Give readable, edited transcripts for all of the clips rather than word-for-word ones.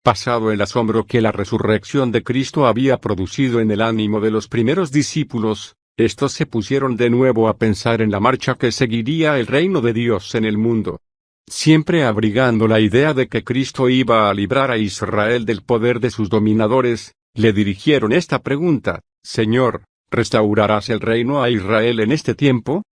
Pasado el asombro que la resurrección de Cristo había producido en el ánimo de los primeros discípulos, estos se pusieron de nuevo a pensar en la marcha que seguiría el reino de Dios en el mundo. Siempre abrigando la idea de que Cristo iba a librar a Israel del poder de sus dominadores, le dirigieron esta pregunta: Señor, ¿restaurarás el reino a Israel en este tiempo?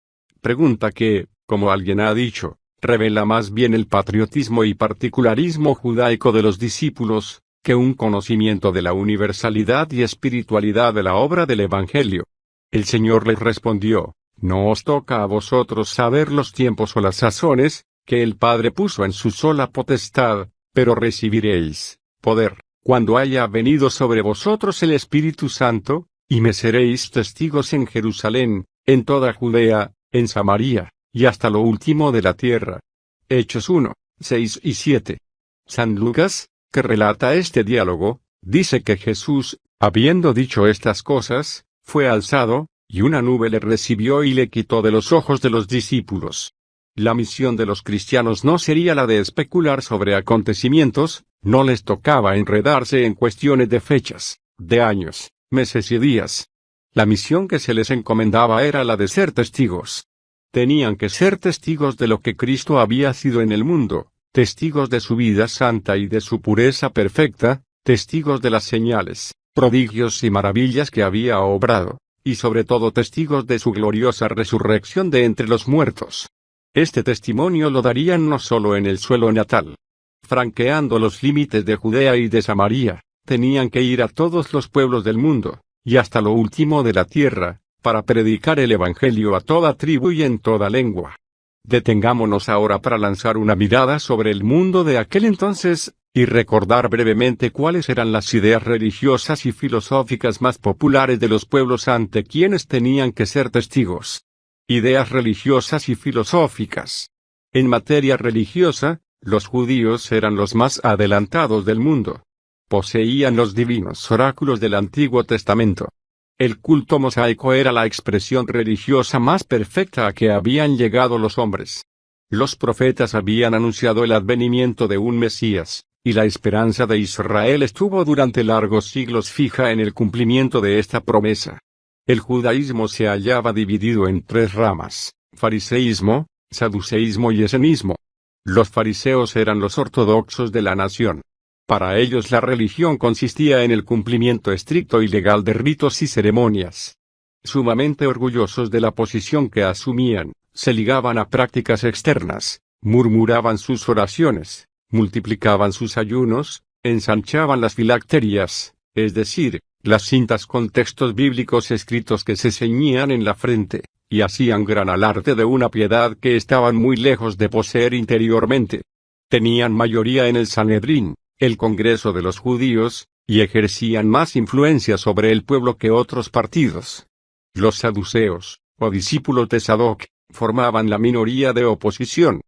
Pregunta que, como alguien ha dicho, revela más bien el patriotismo y particularismo judaico de los discípulos, que un conocimiento de la universalidad y espiritualidad de la obra del Evangelio. El Señor les respondió: No os toca a vosotros saber los tiempos o las sazones, que el Padre puso en su sola potestad, pero recibiréis poder, cuando haya venido sobre vosotros el Espíritu Santo, y me seréis testigos en Jerusalén, en toda Judea, en Samaria, y hasta lo último de la tierra. Hechos 1, 6 y 7. San Lucas, que relata este diálogo, dice que Jesús, habiendo dicho estas cosas, fue alzado, y una nube le recibió y le quitó de los ojos de los discípulos. La misión de los cristianos no sería la de especular sobre acontecimientos, no les tocaba enredarse en cuestiones de fechas, de años, meses y días. La misión que se les encomendaba era la de ser testigos. Tenían que ser testigos de lo que Cristo había sido en el mundo, testigos de su vida santa y de su pureza perfecta, testigos de las señales, prodigios y maravillas que había obrado, y sobre todo testigos de su gloriosa resurrección de entre los muertos. Este testimonio lo darían no solo en el suelo natal. Franqueando los límites de Judea y de Samaria, tenían que ir a todos los pueblos del mundo, y hasta lo último de la tierra, para predicar el Evangelio a toda tribu y en toda lengua. Detengámonos ahora para lanzar una mirada sobre el mundo de aquel entonces, y recordar brevemente cuáles eran las ideas religiosas y filosóficas más populares de los pueblos ante quienes tenían que ser testigos. Ideas religiosas y filosóficas. En materia religiosa, los judíos eran los más adelantados del mundo. Poseían los divinos oráculos del Antiguo Testamento. El culto mosaico era la expresión religiosa más perfecta a que habían llegado los hombres. Los profetas habían anunciado el advenimiento de un Mesías, y la esperanza de Israel estuvo durante largos siglos fija en el cumplimiento de esta promesa. El judaísmo se hallaba dividido en tres ramas: fariseísmo, saduceísmo y esenismo. Los fariseos eran los ortodoxos de la nación. Para ellos la religión consistía en el cumplimiento estricto y legal de ritos y ceremonias. Sumamente orgullosos de la posición que asumían, se ligaban a prácticas externas, murmuraban sus oraciones, multiplicaban sus ayunos, ensanchaban las filacterias, es decir, las cintas con textos bíblicos escritos que se ceñían en la frente, y hacían gran alarde de una piedad que estaban muy lejos de poseer interiormente. Tenían mayoría en el Sanedrín, el Congreso de los Judíos, y ejercían más influencia sobre el pueblo que otros partidos. Los saduceos, o discípulos de Sadoc, formaban la minoría de oposición.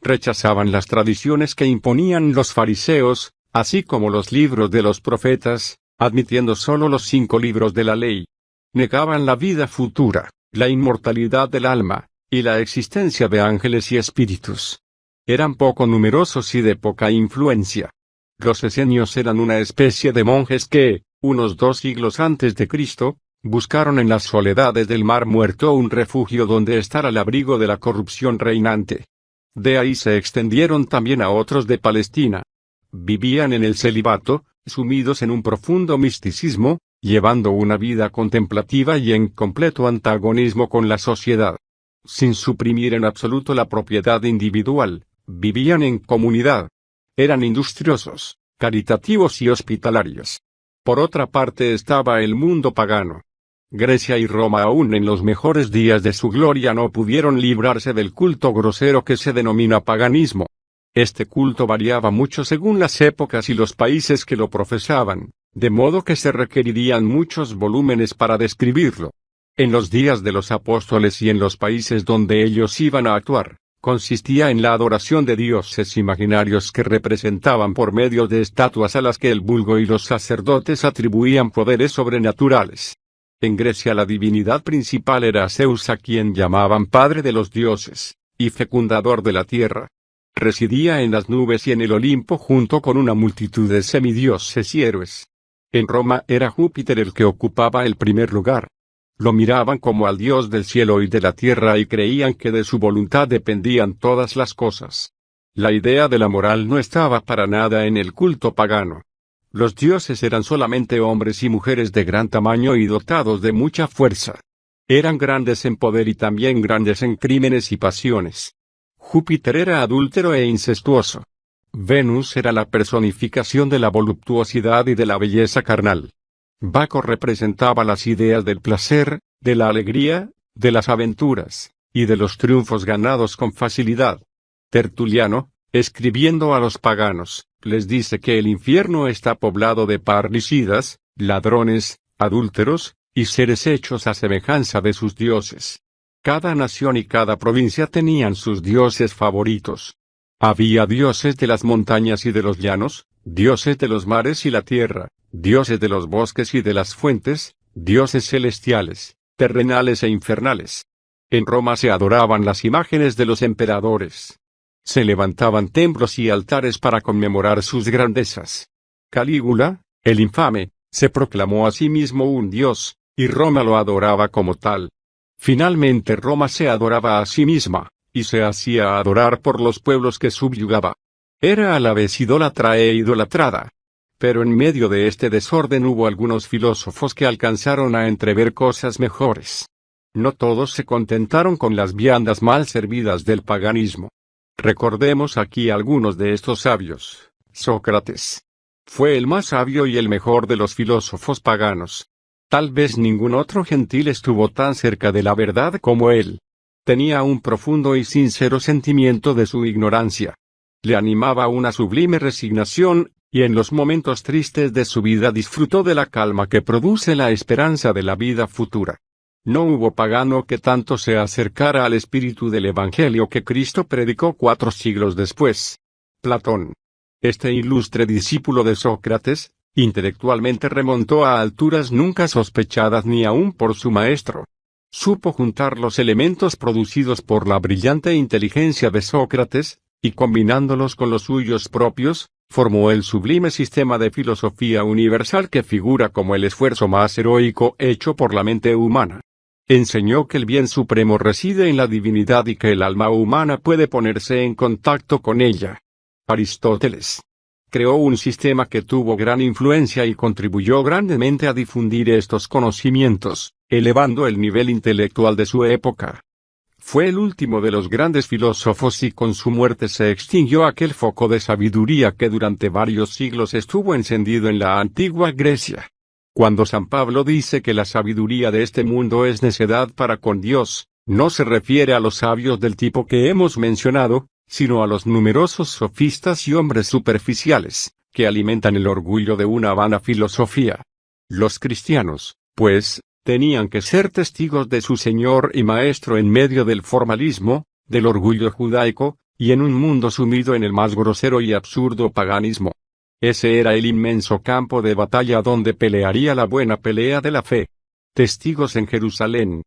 Rechazaban las tradiciones que imponían los fariseos, así como los libros de los profetas, admitiendo solo los 5 libros de la ley. Negaban la vida futura, la inmortalidad del alma, y la existencia de ángeles y espíritus. Eran poco numerosos y de poca influencia. Los esenios eran una especie de monjes que, unos 2 siglos antes de Cristo, buscaron en las soledades del Mar Muerto un refugio donde estar al abrigo de la corrupción reinante. De ahí se extendieron también a otros de Palestina. Vivían en el celibato, sumidos en un profundo misticismo, llevando una vida contemplativa y en completo antagonismo con la sociedad. Sin suprimir en absoluto la propiedad individual, vivían en comunidad. Eran industriosos, caritativos y hospitalarios. Por otra parte estaba el mundo pagano. Grecia y Roma aún en los mejores días de su gloria no pudieron librarse del culto grosero que se denomina paganismo. Este culto variaba mucho según las épocas y los países que lo profesaban, de modo que se requerirían muchos volúmenes para describirlo. En los días de los apóstoles y en los países donde ellos iban a actuar, consistía en la adoración de dioses imaginarios que representaban por medio de estatuas a las que el vulgo y los sacerdotes atribuían poderes sobrenaturales. En Grecia la divinidad principal era Zeus, a quien llamaban padre de los dioses, y fecundador de la tierra. Residía en las nubes y en el Olimpo junto con una multitud de semidioses y héroes. En Roma era Júpiter el que ocupaba el primer lugar. Lo miraban como al dios del cielo y de la tierra y creían que de su voluntad dependían todas las cosas. La idea de la moral no estaba para nada en el culto pagano. Los dioses eran solamente hombres y mujeres de gran tamaño y dotados de mucha fuerza. Eran grandes en poder y también grandes en crímenes y pasiones. Júpiter era adúltero e incestuoso. Venus era la personificación de la voluptuosidad y de la belleza carnal. Baco representaba las ideas del placer, de la alegría, de las aventuras, y de los triunfos ganados con facilidad. Tertuliano, escribiendo a los paganos, les dice que el infierno está poblado de parricidas, ladrones, adúlteros, y seres hechos a semejanza de sus dioses. Cada nación y cada provincia tenían sus dioses favoritos. Había dioses de las montañas y de los llanos, dioses de los mares y la tierra, dioses de los bosques y de las fuentes, dioses celestiales, terrenales e infernales. En Roma se adoraban las imágenes de los emperadores. Se levantaban templos y altares para conmemorar sus grandezas. Calígula, el infame, se proclamó a sí mismo un dios, y Roma lo adoraba como tal. Finalmente Roma se adoraba a sí misma, y se hacía adorar por los pueblos que subyugaba. Era a la vez idólatra e idolatrada. Pero en medio de este desorden hubo algunos filósofos que alcanzaron a entrever cosas mejores. No todos se contentaron con las viandas mal servidas del paganismo. Recordemos aquí algunos de estos sabios. Sócrates fue el más sabio y el mejor de los filósofos paganos. Tal vez ningún otro gentil estuvo tan cerca de la verdad como él. Tenía un profundo y sincero sentimiento de su ignorancia. Le animaba una sublime resignación, y en los momentos tristes de su vida disfrutó de la calma que produce la esperanza de la vida futura. No hubo pagano que tanto se acercara al espíritu del Evangelio que Cristo predicó 4 siglos después. Platón. Este ilustre discípulo de Sócrates, intelectualmente remontó a alturas nunca sospechadas ni aún por su maestro. Supo juntar los elementos producidos por la brillante inteligencia de Sócrates, y combinándolos con los suyos propios, formó el sublime sistema de filosofía universal que figura como el esfuerzo más heroico hecho por la mente humana. Enseñó que el bien supremo reside en la divinidad y que el alma humana puede ponerse en contacto con ella. Aristóteles creó un sistema que tuvo gran influencia y contribuyó grandemente a difundir estos conocimientos, elevando el nivel intelectual de su época. Fue el último de los grandes filósofos y con su muerte se extinguió aquel foco de sabiduría que durante varios siglos estuvo encendido en la antigua Grecia. Cuando San Pablo dice que la sabiduría de este mundo es necedad para con Dios, no se refiere a los sabios del tipo que hemos mencionado, sino a los numerosos sofistas y hombres superficiales, que alimentan el orgullo de una vana filosofía. Los cristianos, pues, tenían que ser testigos de su Señor y Maestro en medio del formalismo, del orgullo judaico, y en un mundo sumido en el más grosero y absurdo paganismo. Ese era el inmenso campo de batalla donde pelearía la buena pelea de la fe. Testigos en Jerusalén.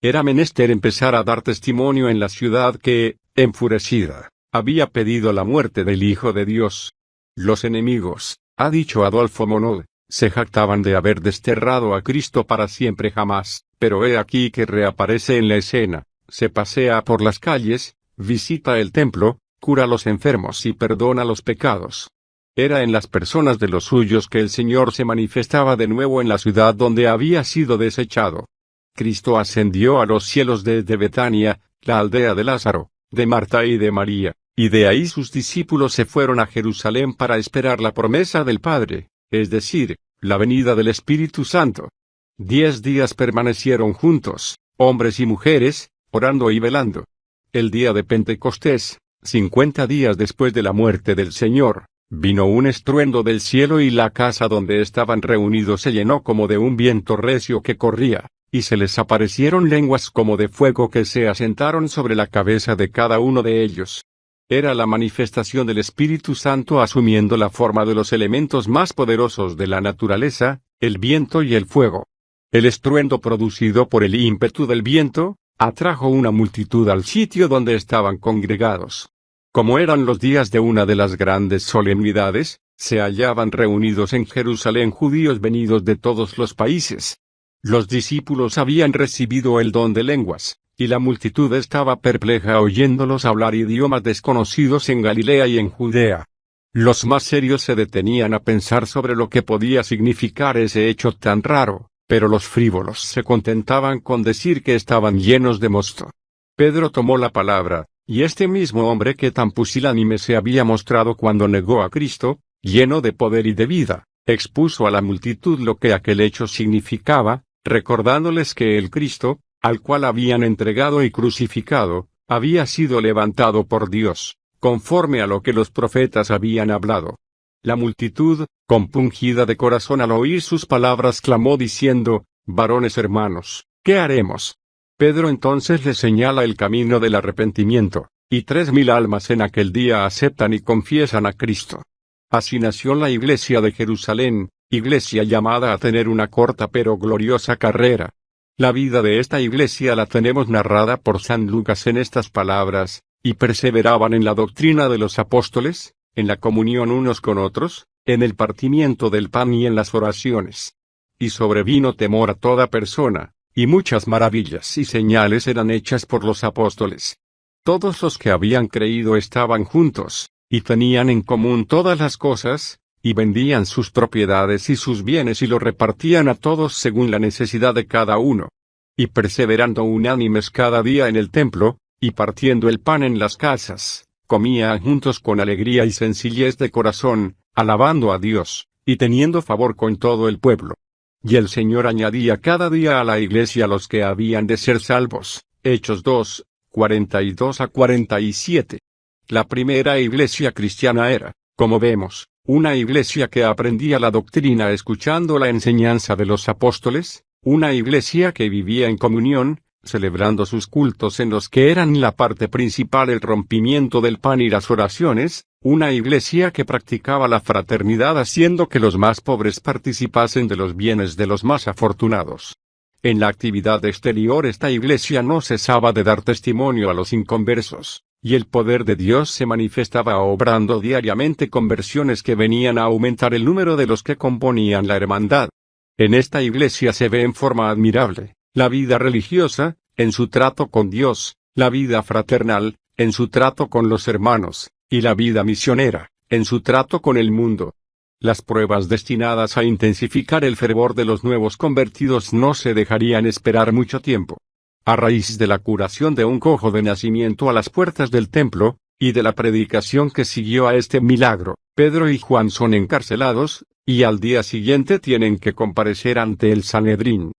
Era menester empezar a dar testimonio en la ciudad que, enfurecida, había pedido la muerte del Hijo de Dios. Los enemigos, ha dicho Adolfo Monod, se jactaban de haber desterrado a Cristo para siempre jamás, pero he aquí que reaparece en la escena, se pasea por las calles, visita el templo, cura a los enfermos y perdona los pecados. Era en las personas de los suyos que el Señor se manifestaba de nuevo en la ciudad donde había sido desechado. Cristo ascendió a los cielos desde Betania, la aldea de Lázaro, de Marta y de María, y de ahí sus discípulos se fueron a Jerusalén para esperar la promesa del Padre, es decir, la venida del Espíritu Santo. 10 días permanecieron juntos, hombres y mujeres, orando y velando. El día de Pentecostés, 50 días después de la muerte del Señor, vino un estruendo del cielo y la casa donde estaban reunidos se llenó como de un viento recio que corría, y se les aparecieron lenguas como de fuego que se asentaron sobre la cabeza de cada uno de ellos. Era la manifestación del Espíritu Santo asumiendo la forma de los elementos más poderosos de la naturaleza, el viento y el fuego. El estruendo producido por el ímpetu del viento, atrajo una multitud al sitio donde estaban congregados. Como eran los días de una de las grandes solemnidades, se hallaban reunidos en Jerusalén judíos venidos de todos los países. Los discípulos habían recibido el don de lenguas, y la multitud estaba perpleja oyéndolos hablar idiomas desconocidos en Galilea y en Judea. Los más serios se detenían a pensar sobre lo que podía significar ese hecho tan raro, pero los frívolos se contentaban con decir que estaban llenos de mosto. Pedro tomó la palabra, y este mismo hombre que tan pusilánime se había mostrado cuando negó a Cristo, lleno de poder y de vida, expuso a la multitud lo que aquel hecho significaba, recordándoles que el Cristo, al cual habían entregado y crucificado, había sido levantado por Dios, conforme a lo que los profetas habían hablado. La multitud, compungida de corazón al oír sus palabras, clamó diciendo: «Varones hermanos, ¿qué haremos?». Pedro entonces les señala el camino del arrepentimiento, y 3.000 almas en aquel día aceptan y confiesan a Cristo. Así nació la iglesia de Jerusalén, iglesia llamada a tener una corta pero gloriosa carrera. La vida de esta iglesia la tenemos narrada por San Lucas en estas palabras: «Y perseveraban en la doctrina de los apóstoles, en la comunión unos con otros, en el partimiento del pan y en las oraciones. Y sobrevino temor a toda persona, y muchas maravillas y señales eran hechas por los apóstoles. Todos los que habían creído estaban juntos, y tenían en común todas las cosas, y vendían sus propiedades y sus bienes y lo repartían a todos según la necesidad de cada uno. Y perseverando unánimes cada día en el templo, y partiendo el pan en las casas, comían juntos con alegría y sencillez de corazón, alabando a Dios, y teniendo favor con todo el pueblo. Y el Señor añadía cada día a la iglesia los que habían de ser salvos». Hechos 2, 42 a 47. La primera iglesia cristiana era, como vemos, una iglesia que aprendía la doctrina escuchando la enseñanza de los apóstoles, una iglesia que vivía en comunión, celebrando sus cultos en los que eran la parte principal el rompimiento del pan y las oraciones, una iglesia que practicaba la fraternidad haciendo que los más pobres participasen de los bienes de los más afortunados. En la actividad exterior esta iglesia no cesaba de dar testimonio a los inconversos, y el poder de Dios se manifestaba obrando diariamente conversiones que venían a aumentar el número de los que componían la hermandad. En esta iglesia se ve en forma admirable la vida religiosa, en su trato con Dios, la vida fraternal, en su trato con los hermanos, y la vida misionera, en su trato con el mundo. Las pruebas destinadas a intensificar el fervor de los nuevos convertidos no se dejarían esperar mucho tiempo. A raíz de la curación de un cojo de nacimiento a las puertas del templo, y de la predicación que siguió a este milagro, Pedro y Juan son encarcelados, y al día siguiente tienen que comparecer ante el Sanedrín.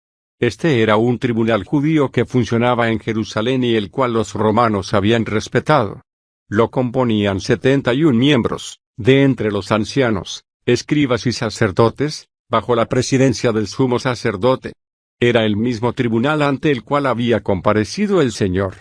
Este era un tribunal judío que funcionaba en Jerusalén y el cual los romanos habían respetado. Lo componían 71 miembros, de entre los ancianos, escribas y sacerdotes, bajo la presidencia del sumo sacerdote. Era el mismo tribunal ante el cual había comparecido el Señor.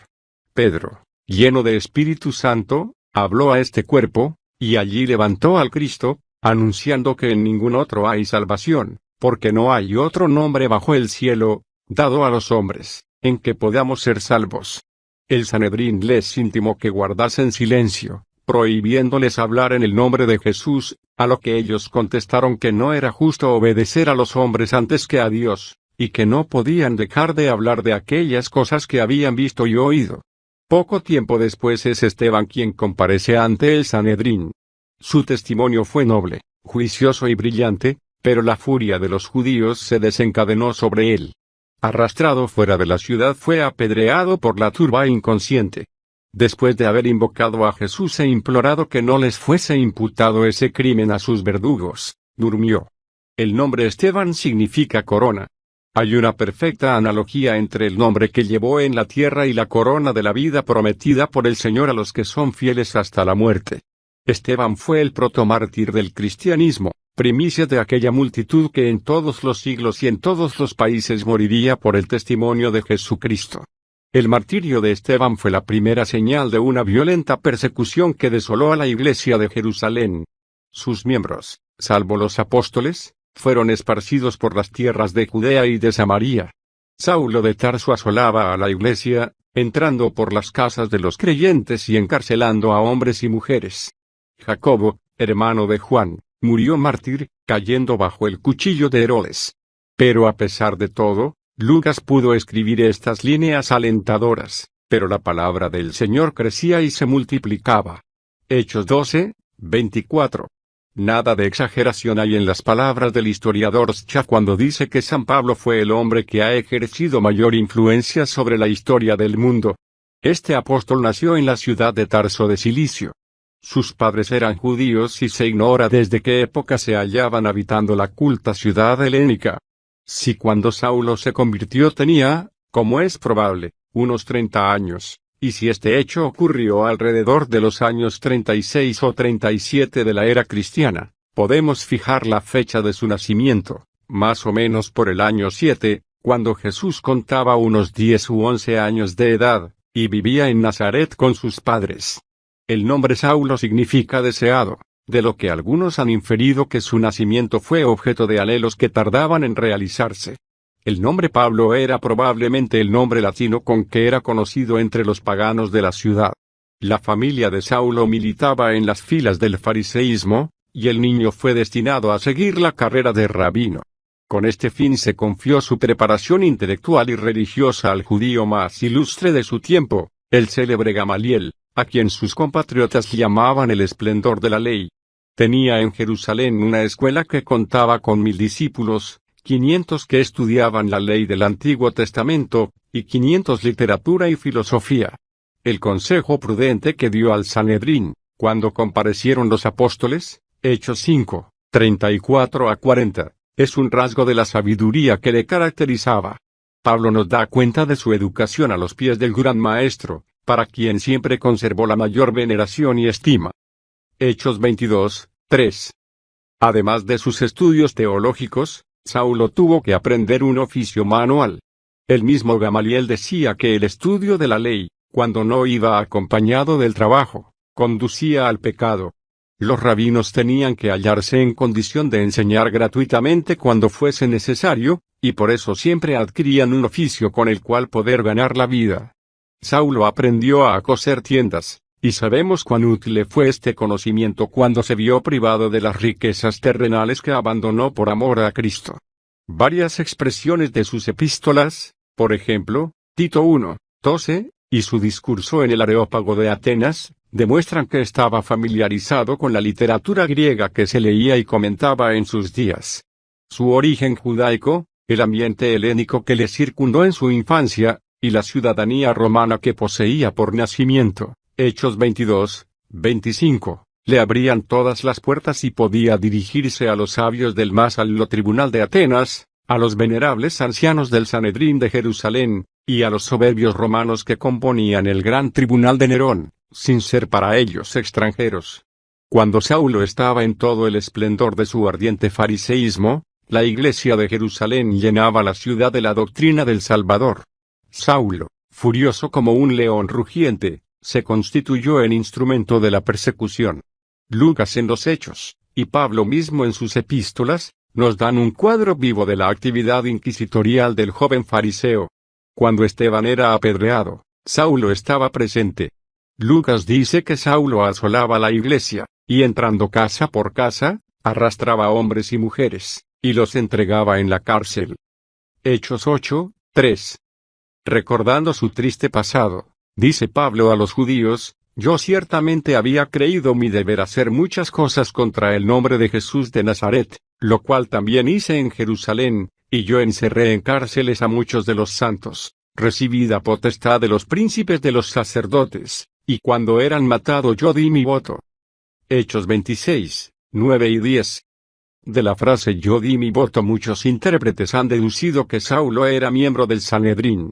Pedro, lleno de Espíritu Santo, habló a este cuerpo, y allí levantó al Cristo, anunciando que en ningún otro hay salvación, porque no hay otro nombre bajo el cielo, dado a los hombres, en que podamos ser salvos. El Sanedrín les intimó que guardasen silencio, prohibiéndoles hablar en el nombre de Jesús, a lo que ellos contestaron que no era justo obedecer a los hombres antes que a Dios, y que no podían dejar de hablar de aquellas cosas que habían visto y oído. Poco tiempo después es Esteban quien comparece ante el Sanedrín. Su testimonio fue noble, juicioso y brillante, pero la furia de los judíos se desencadenó sobre él. Arrastrado fuera de la ciudad fue apedreado por la turba inconsciente. Después de haber invocado a Jesús e implorado que no les fuese imputado ese crimen a sus verdugos, durmió. El nombre Esteban significa corona. Hay una perfecta analogía entre el nombre que llevó en la tierra y la corona de la vida prometida por el Señor a los que son fieles hasta la muerte. Esteban fue el protomártir del cristianismo, primicia de aquella multitud que en todos los siglos y en todos los países moriría por el testimonio de Jesucristo. El martirio de Esteban fue la primera señal de una violenta persecución que desoló a la iglesia de Jerusalén. Sus miembros, salvo los apóstoles, fueron esparcidos por las tierras de Judea y de Samaria. Saulo de Tarso asolaba a la iglesia, entrando por las casas de los creyentes y encarcelando a hombres y mujeres. Jacobo, hermano de Juan, murió mártir, cayendo bajo el cuchillo de Herodes. Pero a pesar de todo, Lucas pudo escribir estas líneas alentadoras, pero la palabra del Señor crecía y se multiplicaba. Hechos 12, 24. Nada de exageración hay en las palabras del historiador Schaff cuando dice que San Pablo fue el hombre que ha ejercido mayor influencia sobre la historia del mundo. Este apóstol nació en la ciudad de Tarso de Cilicio. Sus padres eran judíos y se ignora desde qué época se hallaban habitando la culta ciudad helénica. Si cuando Saulo se convirtió tenía, como es probable, unos 30 años, y si este hecho ocurrió alrededor de los años 36 o 37 de la era cristiana, podemos fijar la fecha de su nacimiento, más o menos por el año 7, cuando Jesús contaba unos 10 u 11 años de edad, y vivía en Nazaret con sus padres. El nombre Saulo significa deseado, de lo que algunos han inferido que su nacimiento fue objeto de anhelos que tardaban en realizarse. El nombre Pablo era probablemente el nombre latino con que era conocido entre los paganos de la ciudad. La familia de Saulo militaba en las filas del fariseísmo, y el niño fue destinado a seguir la carrera de rabino. Con este fin se confió su preparación intelectual y religiosa al judío más ilustre de su tiempo, el célebre Gamaliel, a quien sus compatriotas llamaban el esplendor de la ley. Tenía en Jerusalén una escuela que contaba con 1000 discípulos, 500 que estudiaban la ley del Antiguo Testamento, y 500 literatura y filosofía. El consejo prudente que dio al Sanedrín, cuando comparecieron los apóstoles, Hechos 5, 34 a 40, es un rasgo de la sabiduría que le caracterizaba. Pablo nos da cuenta de su educación a los pies del gran maestro, para quien siempre conservó la mayor veneración y estima. Hechos 22, 3. Además de sus estudios teológicos, Saulo tuvo que aprender un oficio manual. El mismo Gamaliel decía que el estudio de la ley, cuando no iba acompañado del trabajo, conducía al pecado. Los rabinos tenían que hallarse en condición de enseñar gratuitamente cuando fuese necesario, y por eso siempre adquirían un oficio con el cual poder ganar la vida. Saulo aprendió a coser tiendas, y sabemos cuán útil le fue este conocimiento cuando se vio privado de las riquezas terrenales que abandonó por amor a Cristo. Varias expresiones de sus epístolas, por ejemplo, Tito 1, 12, y su discurso en el Areópago de Atenas, demuestran que estaba familiarizado con la literatura griega que se leía y comentaba en sus días. Su origen judaico, el ambiente helénico que le circundó en su infancia, y la ciudadanía romana que poseía por nacimiento, Hechos 22, 25, le abrían todas las puertas y podía dirigirse a los sabios del más alto tribunal de Atenas, a los venerables ancianos del Sanedrín de Jerusalén, y a los soberbios romanos que componían el gran tribunal de Nerón, sin ser para ellos extranjeros. Cuando Saulo estaba en todo el esplendor de su ardiente fariseísmo, la iglesia de Jerusalén llenaba la ciudad de la doctrina del Salvador. Saulo, furioso como un león rugiente, se constituyó en instrumento de la persecución. Lucas en los Hechos, y Pablo mismo en sus epístolas, nos dan un cuadro vivo de la actividad inquisitorial del joven fariseo. Cuando Esteban era apedreado, Saulo estaba presente. Lucas dice que Saulo asolaba la iglesia, y entrando casa por casa, arrastraba a hombres y mujeres, y los entregaba en la cárcel. Hechos 8, 3. Recordando su triste pasado, dice Pablo a los judíos, yo ciertamente había creído mi deber hacer muchas cosas contra el nombre de Jesús de Nazaret, lo cual también hice en Jerusalén, y yo encerré en cárceles a muchos de los santos, recibida potestad de los príncipes de los sacerdotes, y cuando eran matados yo di mi voto. Hechos 26, 9 y 10. De la frase yo di mi voto muchos intérpretes han deducido que Saulo era miembro del Sanedrín.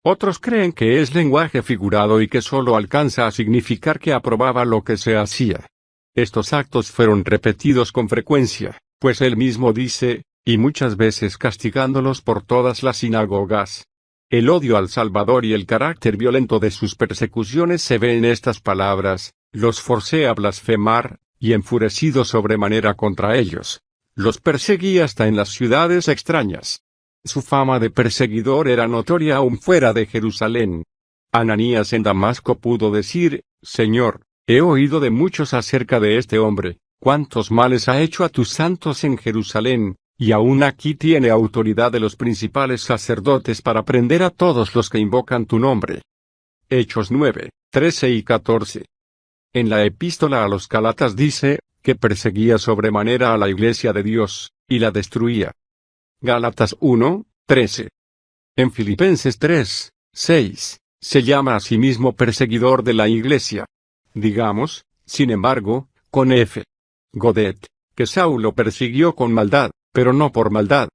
Otros creen que es lenguaje figurado y que solo alcanza a significar que aprobaba lo que se hacía. Estos actos fueron repetidos con frecuencia, pues él mismo dice, y muchas veces castigándolos por todas las sinagogas. El odio al Salvador y el carácter violento de sus persecuciones se ve en estas palabras, los forcé a blasfemar, y enfurecido sobremanera contra ellos, los perseguí hasta en las ciudades extrañas. Su fama de perseguidor era notoria aún fuera de Jerusalén. Ananías en Damasco pudo decir: Señor, he oído de muchos acerca de este hombre, cuántos males ha hecho a tus santos en Jerusalén, y aún aquí tiene autoridad de los principales sacerdotes para prender a todos los que invocan tu nombre. Hechos 9, 13 y 14. En la epístola a los Gálatas dice, que perseguía sobremanera a la iglesia de Dios, y la destruía. Gálatas 1, 13. En Filipenses 3, 6, se llama a sí mismo perseguidor de la iglesia. Digamos, sin embargo, con F. Godet, que Saulo persiguió con maldad, pero no por maldad.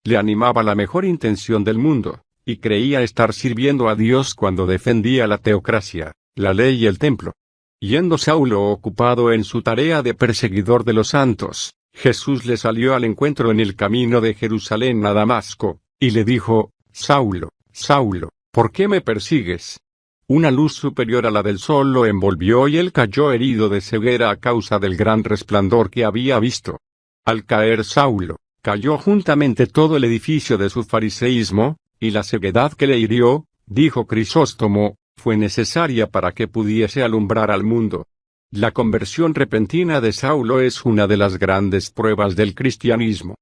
Le animaba la mejor intención del mundo, y creía estar sirviendo a Dios cuando defendía la teocracia, la ley y el templo. Yendo Saulo ocupado en su tarea de perseguidor de los santos, Jesús le salió al encuentro en el camino de Jerusalén a Damasco, y le dijo: Saulo, Saulo, ¿por qué me persigues? Una luz superior a la del sol lo envolvió y él cayó herido de ceguera a causa del gran resplandor que había visto. Al caer Saulo, cayó juntamente todo el edificio de su fariseísmo, y la ceguedad que le hirió, dijo Crisóstomo, fue necesaria para que pudiese alumbrar al mundo. La conversión repentina de Saulo es una de las grandes pruebas del cristianismo.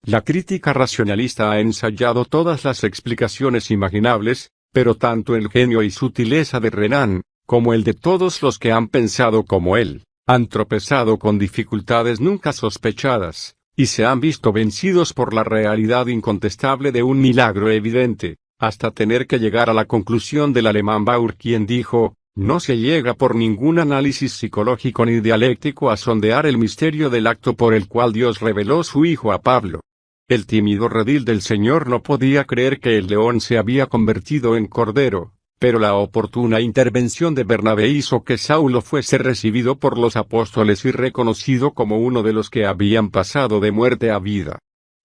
La crítica racionalista ha ensayado todas las explicaciones imaginables, pero tanto el genio y sutileza de Renan, como el de todos los que han pensado como él, han tropezado con dificultades nunca sospechadas, y se han visto vencidos por la realidad incontestable de un milagro evidente, hasta tener que llegar a la conclusión del alemán Baur, quien dijo: no se llega por ningún análisis psicológico ni dialéctico a sondear el misterio del acto por el cual Dios reveló su Hijo a Pablo. El tímido redil del Señor no podía creer que el león se había convertido en cordero, pero la oportuna intervención de Bernabé hizo que Saulo fuese recibido por los apóstoles y reconocido como uno de los que habían pasado de muerte a vida.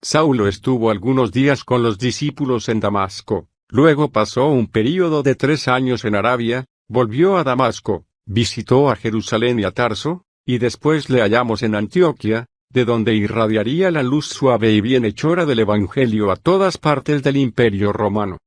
Saulo estuvo algunos días con los discípulos en Damasco, luego pasó un período de 3 años en Arabia, volvió a Damasco, visitó a Jerusalén y a Tarso, y después le hallamos en Antioquía, de donde irradiaría la luz suave y bienhechora del Evangelio a todas partes del Imperio Romano.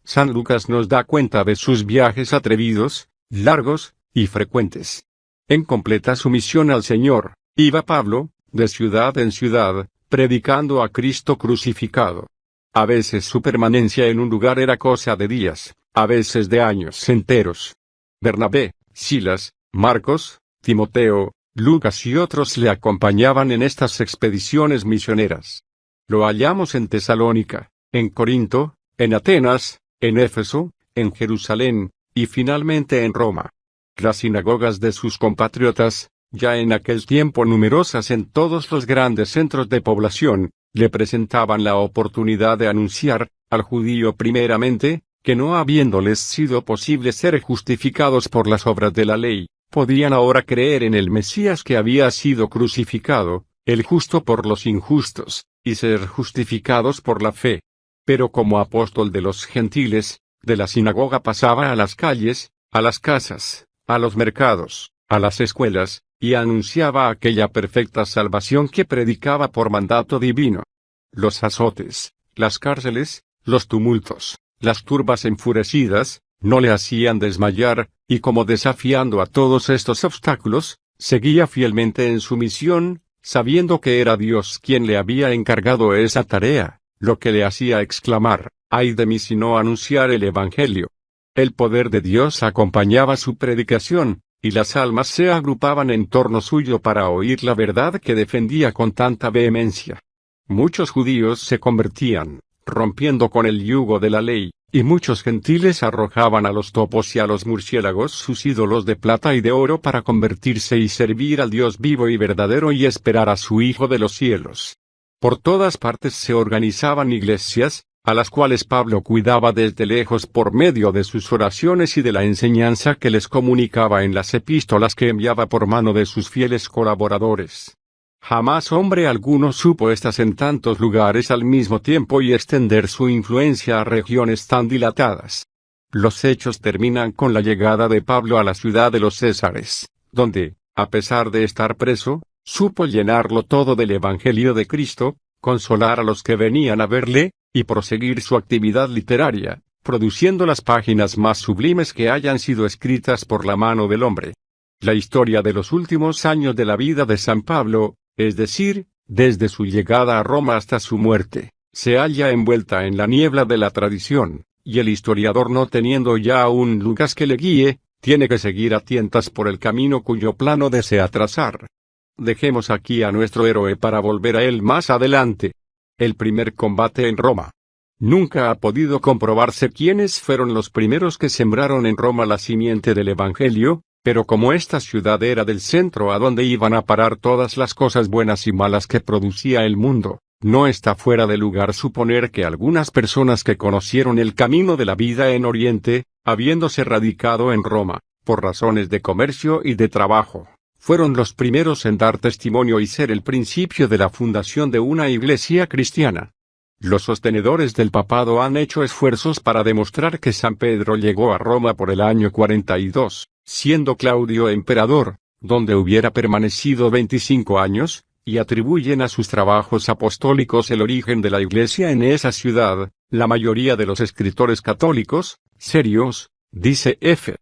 San Lucas nos da cuenta de sus viajes atrevidos, largos y frecuentes. En completa sumisión al Señor, iba Pablo, de ciudad en ciudad, predicando a Cristo crucificado. A veces su permanencia en un lugar era cosa de días, a veces de años enteros. Bernabé, Silas, Marcos, Timoteo, Lucas y otros le acompañaban en estas expediciones misioneras. Lo hallamos en Tesalónica, en Corinto, en Atenas, en Éfeso, en Jerusalén, y finalmente en Roma. Las sinagogas de sus compatriotas, ya en aquel tiempo numerosas en todos los grandes centros de población, le presentaban la oportunidad de anunciar, al judío primeramente, que no habiéndoles sido posible ser justificados por las obras de la ley, podían ahora creer en el Mesías que había sido crucificado, el justo por los injustos, y ser justificados por la fe. Pero como apóstol de los gentiles, de la sinagoga pasaba a las calles, a las casas, a los mercados, a las escuelas, y anunciaba aquella perfecta salvación que predicaba por mandato divino. Los azotes, las cárceles, los tumultos, las turbas enfurecidas, no le hacían desmayar, y como desafiando a todos estos obstáculos, seguía fielmente en su misión, sabiendo que era Dios quien le había encargado esa tarea, lo que le hacía exclamar: «¡Ay de mí si no anunciar el Evangelio!». El poder de Dios acompañaba su predicación, y las almas se agrupaban en torno suyo para oír la verdad que defendía con tanta vehemencia. Muchos judíos se convertían, rompiendo con el yugo de la ley, y muchos gentiles arrojaban a los topos y a los murciélagos sus ídolos de plata y de oro para convertirse y servir al Dios vivo y verdadero y esperar a su Hijo de los cielos. Por todas partes se organizaban iglesias, a las cuales Pablo cuidaba desde lejos por medio de sus oraciones y de la enseñanza que les comunicaba en las epístolas que enviaba por mano de sus fieles colaboradores. Jamás hombre alguno supo estas en tantos lugares al mismo tiempo y extender su influencia a regiones tan dilatadas. Los hechos terminan con la llegada de Pablo a la ciudad de los Césares, donde, a pesar de estar preso, supo llenarlo todo del Evangelio de Cristo, consolar a los que venían a verle, y proseguir su actividad literaria, produciendo las páginas más sublimes que hayan sido escritas por la mano del hombre. La historia de los últimos años de la vida de San Pablo, es decir, desde su llegada a Roma hasta su muerte, se halla envuelta en la niebla de la tradición, y el historiador, no teniendo ya a un Lucas que le guíe, tiene que seguir a tientas por el camino cuyo plano desea trazar. Dejemos aquí a nuestro héroe para volver a él más adelante. El primer combate en Roma. Nunca ha podido comprobarse quiénes fueron los primeros que sembraron en Roma la simiente del Evangelio, pero como esta ciudad era del centro a donde iban a parar todas las cosas buenas y malas que producía el mundo, no está fuera de lugar suponer que algunas personas que conocieron el camino de la vida en Oriente, habiéndose radicado en Roma, por razones de comercio y de trabajo, fueron los primeros en dar testimonio y ser el principio de la fundación de una iglesia cristiana. Los sostenedores del papado han hecho esfuerzos para demostrar que San Pedro llegó a Roma por el año 42, siendo Claudio emperador, donde hubiera permanecido 25 años, y atribuyen a sus trabajos apostólicos el origen de la iglesia en esa ciudad. La mayoría de los escritores católicos, serios, dice F.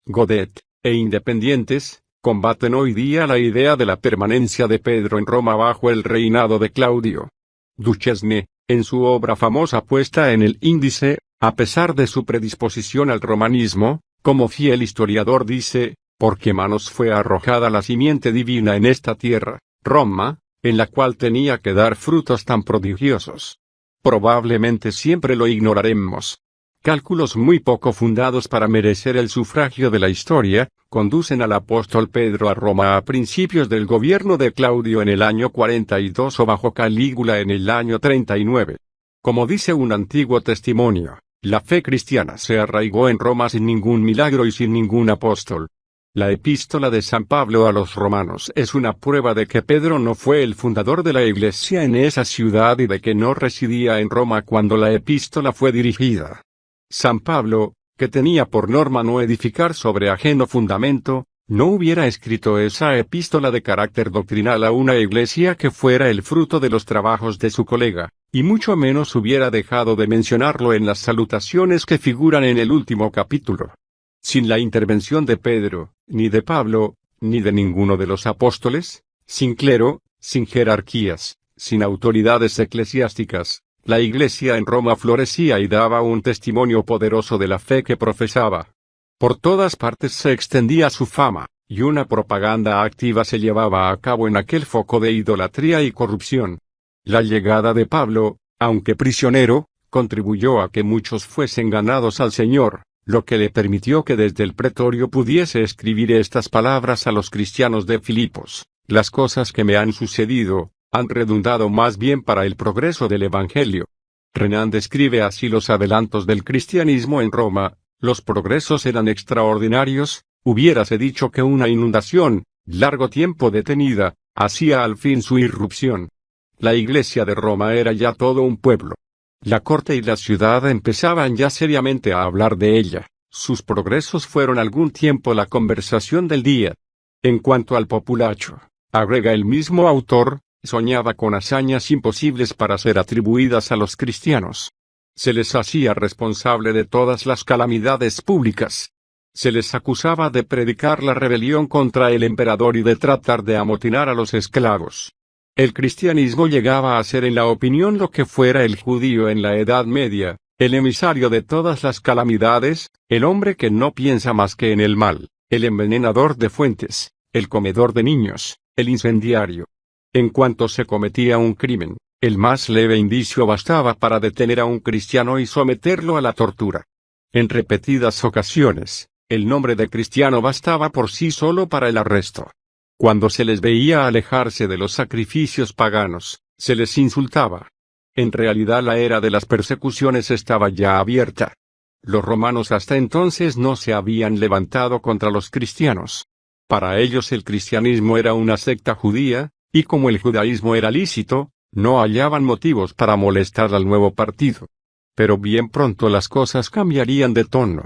Godet, e independientes, combaten hoy día la idea de la permanencia de Pedro en Roma bajo el reinado de Claudio. Duchesne, en su obra famosa puesta en el índice, a pesar de su predisposición al romanismo, como fiel historiador dice, ¿por qué manos fue arrojada la simiente divina en esta tierra, Roma, en la cual tenía que dar frutos tan prodigiosos? Probablemente siempre lo ignoraremos. Cálculos muy poco fundados para merecer el sufragio de la historia, conducen al apóstol Pedro a Roma a principios del gobierno de Claudio en el año 42 o bajo Calígula en el año 39. Como dice un antiguo testimonio, la fe cristiana se arraigó en Roma sin ningún milagro y sin ningún apóstol. La epístola de San Pablo a los romanos es una prueba de que Pedro no fue el fundador de la iglesia en esa ciudad y de que no residía en Roma cuando la epístola fue dirigida. San Pablo, que tenía por norma no edificar sobre ajeno fundamento, no hubiera escrito esa epístola de carácter doctrinal a una iglesia que fuera el fruto de los trabajos de su colega, y mucho menos hubiera dejado de mencionarlo en las salutaciones que figuran en el último capítulo. Sin la intervención de Pedro, ni de Pablo, ni de ninguno de los apóstoles, sin clero, sin jerarquías, sin autoridades eclesiásticas, la iglesia en Roma florecía y daba un testimonio poderoso de la fe que profesaba. Por todas partes se extendía su fama, y una propaganda activa se llevaba a cabo en aquel foco de idolatría y corrupción. La llegada de Pablo, aunque prisionero, contribuyó a que muchos fuesen ganados al Señor, lo que le permitió que desde el pretorio pudiese escribir estas palabras a los cristianos de Filipos: las cosas que me han sucedido, han redundado más bien para el progreso del Evangelio. Renan describe así los adelantos del cristianismo en Roma: los progresos eran extraordinarios, hubiérase dicho que una inundación, largo tiempo detenida, hacía al fin su irrupción. La iglesia de Roma era ya todo un pueblo. La corte y la ciudad empezaban ya seriamente a hablar de ella. Sus progresos fueron algún tiempo la conversación del día. En cuanto al populacho, agrega el mismo autor, soñaba con hazañas imposibles para ser atribuidas a los cristianos. Se les hacía responsable de todas las calamidades públicas. Se les acusaba de predicar la rebelión contra el emperador y de tratar de amotinar a los esclavos. El cristianismo llegaba a ser en la opinión lo que fuera el judío en la Edad Media, el emisario de todas las calamidades, el hombre que no piensa más que en el mal, el envenenador de fuentes, el comedor de niños, el incendiario. En cuanto se cometía un crimen, el más leve indicio bastaba para detener a un cristiano y someterlo a la tortura. En repetidas ocasiones, el nombre de cristiano bastaba por sí solo para el arresto. Cuando se les veía alejarse de los sacrificios paganos, se les insultaba. En realidad la era de las persecuciones estaba ya abierta. Los romanos hasta entonces no se habían levantado contra los cristianos. Para ellos el cristianismo era una secta judía, y como el judaísmo era lícito, no hallaban motivos para molestar al nuevo partido. Pero bien pronto las cosas cambiarían de tono.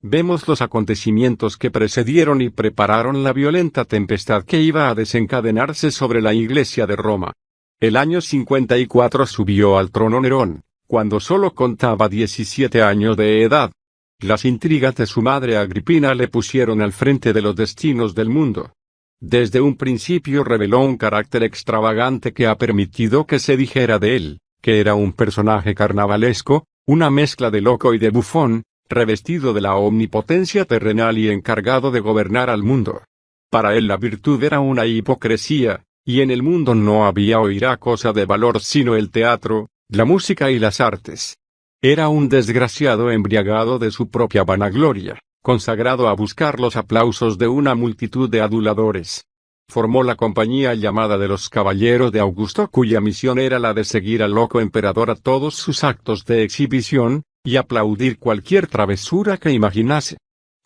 Vemos los acontecimientos que precedieron y prepararon la violenta tempestad que iba a desencadenarse sobre la iglesia de Roma. El año 54 subió al trono Nerón, cuando solo contaba 17 años de edad. Las intrigas de su madre Agripina le pusieron al frente de los destinos del mundo. Desde un principio reveló un carácter extravagante que ha permitido que se dijera de él, que era un personaje carnavalesco, una mezcla de loco y de bufón, revestido de la omnipotencia terrenal y encargado de gobernar al mundo. Para él la virtud era una hipocresía, y en el mundo no había o irá cosa de valor sino el teatro, la música y las artes. Era un desgraciado embriagado de su propia vanagloria, consagrado a buscar los aplausos de una multitud de aduladores. Formó la compañía llamada de los Caballeros de Augusto, cuya misión era la de seguir al loco emperador a todos sus actos de exhibición, y aplaudir cualquier travesura que imaginase.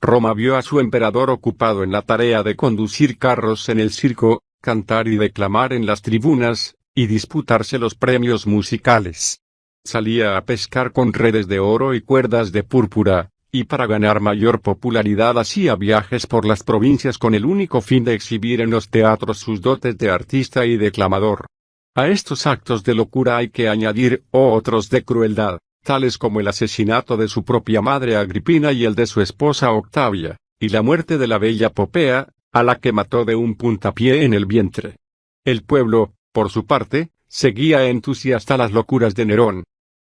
Roma vio a su emperador ocupado en la tarea de conducir carros en el circo, cantar y declamar en las tribunas, y disputarse los premios musicales. Salía a pescar con redes de oro y cuerdas de púrpura, y para ganar mayor popularidad hacía viajes por las provincias con el único fin de exhibir en los teatros sus dotes de artista y declamador. A estos actos de locura hay que añadir otros de crueldad, tales como el asesinato de su propia madre Agripina y el de su esposa Octavia, y la muerte de la bella Popea, a la que mató de un puntapié en el vientre. El pueblo, por su parte, seguía entusiasta las locuras de Nerón.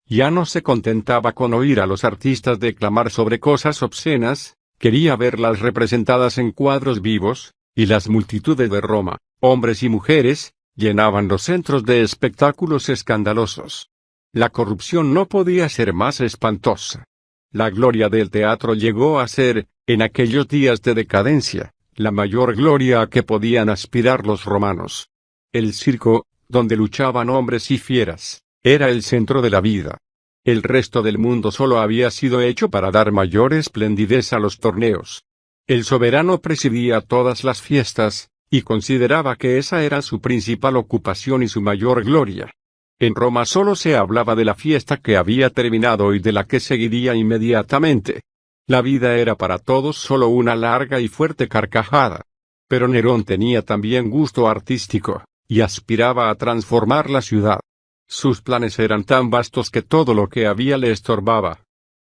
Ya no se contentaba con oír a los artistas declamar sobre cosas obscenas, quería verlas representadas en cuadros vivos, y las multitudes de Roma, hombres y mujeres, llenaban los centros de espectáculos escandalosos. La corrupción no podía ser más espantosa. La gloria del teatro llegó a ser, en aquellos días de decadencia, la mayor gloria a que podían aspirar los romanos. El circo, donde luchaban hombres y fieras, era el centro de la vida. El resto del mundo solo había sido hecho para dar mayor esplendidez a los torneos. El soberano presidía todas las fiestas, y consideraba que esa era su principal ocupación y su mayor gloria. En Roma solo se hablaba de la fiesta que había terminado y de la que seguiría inmediatamente. La vida era para todos solo una larga y fuerte carcajada. Pero Nerón tenía también gusto artístico, y aspiraba a transformar la ciudad. Sus planes eran tan vastos que todo lo que había le estorbaba.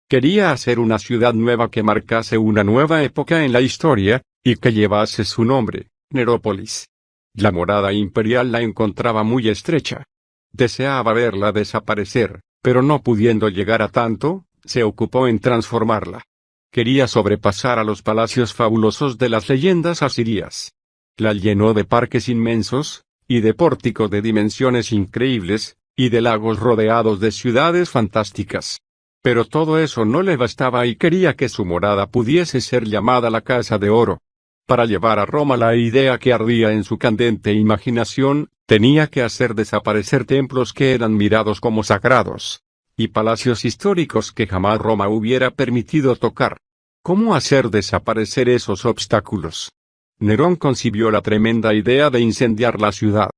Quería hacer una ciudad nueva que marcase una nueva época en la historia, y que llevase su nombre, Nerópolis. La morada imperial la encontraba muy estrecha. Deseaba verla desaparecer, pero no pudiendo llegar a tanto, se ocupó en transformarla. Quería sobrepasar a los palacios fabulosos de las leyendas asirias. La llenó de parques inmensos, y de pórticos de dimensiones increíbles, y de lagos rodeados de ciudades fantásticas. Pero todo eso no le bastaba y quería que su morada pudiese ser llamada la Casa de Oro. Para llevar a Roma la idea que ardía en su candente imaginación, tenía que hacer desaparecer templos que eran mirados como sagrados, y palacios históricos que jamás Roma hubiera permitido tocar. ¿Cómo hacer desaparecer esos obstáculos? Nerón concibió la tremenda idea de incendiar la ciudad.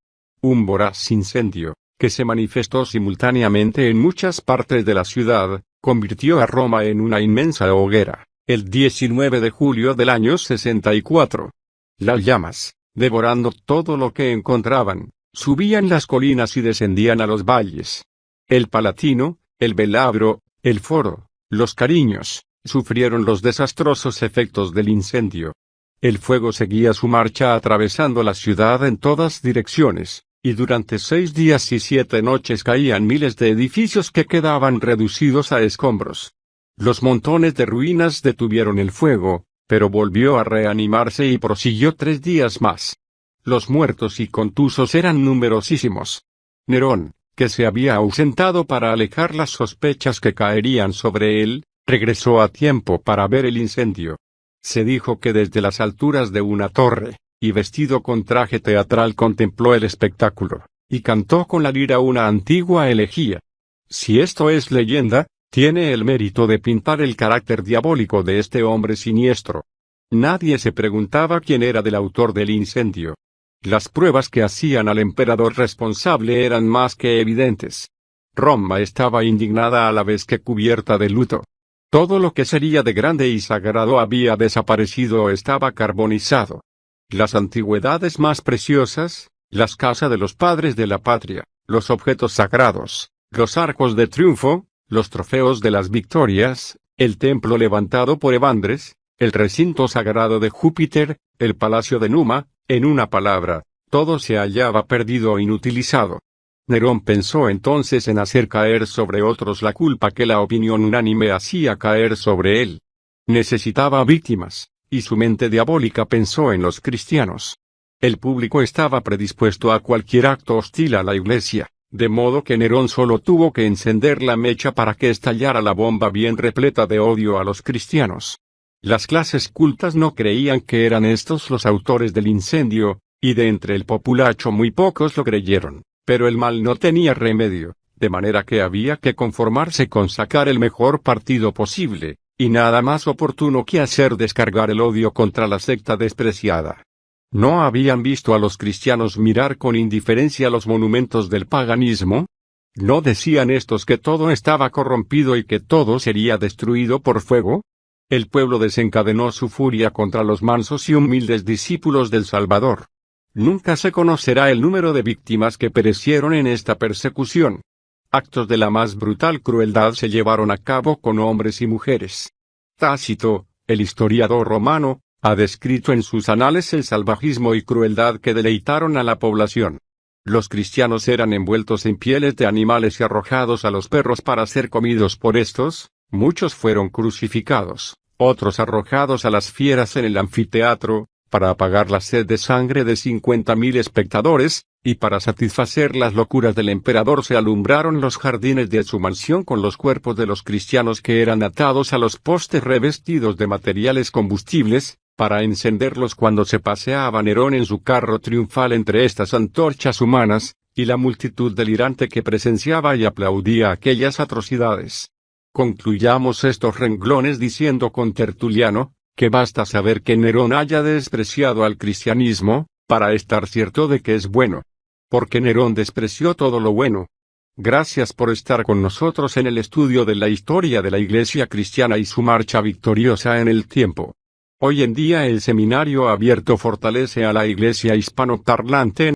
Un voraz incendio, que se manifestó simultáneamente en muchas partes de la ciudad, convirtió a Roma en una inmensa hoguera, el 19 de julio del año 64. Las llamas, devorando todo lo que encontraban, subían las colinas y descendían a los valles. El Palatino, el Velabro, el Foro, los Cariños, sufrieron los desastrosos efectos del incendio. El fuego seguía su marcha atravesando la ciudad en todas direcciones, y durante 6 días y 7 noches caían miles de edificios que quedaban reducidos a escombros. Los montones de ruinas detuvieron el fuego, pero volvió a reanimarse y prosiguió 3 días más. Los muertos y contusos eran numerosísimos. Nerón, que se había ausentado para alejar las sospechas que caerían sobre él, regresó a tiempo para ver el incendio. Se dijo que desde las alturas de una torre, y vestido con traje teatral contempló el espectáculo, y cantó con la lira una antigua elegía. Si esto es leyenda, tiene el mérito de pintar el carácter diabólico de este hombre siniestro. Nadie se preguntaba quién era el autor del incendio. Las pruebas que hacían al emperador responsable eran más que evidentes. Roma estaba indignada a la vez que cubierta de luto. Todo lo que sería de grande y sagrado había desaparecido o estaba carbonizado. Las antigüedades más preciosas, las casas de los padres de la patria, los objetos sagrados, los arcos de triunfo, los trofeos de las victorias, el templo levantado por Evandres, el recinto sagrado de Júpiter, el palacio de Numa, en una palabra, todo se hallaba perdido o inutilizado. Nerón pensó entonces en hacer caer sobre otros la culpa que la opinión unánime hacía caer sobre él. Necesitaba víctimas, y su mente diabólica pensó en los cristianos. El público estaba predispuesto a cualquier acto hostil a la Iglesia, de modo que Nerón solo tuvo que encender la mecha para que estallara la bomba bien repleta de odio a los cristianos. Las clases cultas no creían que eran estos los autores del incendio, y de entre el populacho muy pocos lo creyeron, pero el mal no tenía remedio, de manera que había que conformarse con sacar el mejor partido posible, y nada más oportuno que hacer descargar el odio contra la secta despreciada. ¿No habían visto a los cristianos mirar con indiferencia los monumentos del paganismo? ¿No decían estos que todo estaba corrompido y que todo sería destruido por fuego? El pueblo desencadenó su furia contra los mansos y humildes discípulos del Salvador. Nunca se conocerá el número de víctimas que perecieron en esta persecución. Actos de la más brutal crueldad se llevaron a cabo con hombres y mujeres. Tácito, el historiador romano, ha descrito en sus anales el salvajismo y crueldad que deleitaron a la población. Los cristianos eran envueltos en pieles de animales y arrojados a los perros para ser comidos por estos, muchos fueron crucificados, otros arrojados a las fieras en el anfiteatro, para apagar la sed de sangre de 50.000 espectadores, y para satisfacer las locuras del emperador se alumbraron los jardines de su mansión con los cuerpos de los cristianos que eran atados a los postes revestidos de materiales combustibles, para encenderlos cuando se paseaba Nerón en su carro triunfal entre estas antorchas humanas, y la multitud delirante que presenciaba y aplaudía aquellas atrocidades. Concluyamos estos renglones diciendo con Tertuliano, que basta saber que Nerón haya despreciado al cristianismo, para estar cierto de que es bueno. Porque Nerón despreció todo lo bueno. Gracias por estar con nosotros en el estudio de la historia de la Iglesia cristiana y su marcha victoriosa en el tiempo. Hoy en día el Seminario Abierto fortalece a la Iglesia hispanoparlante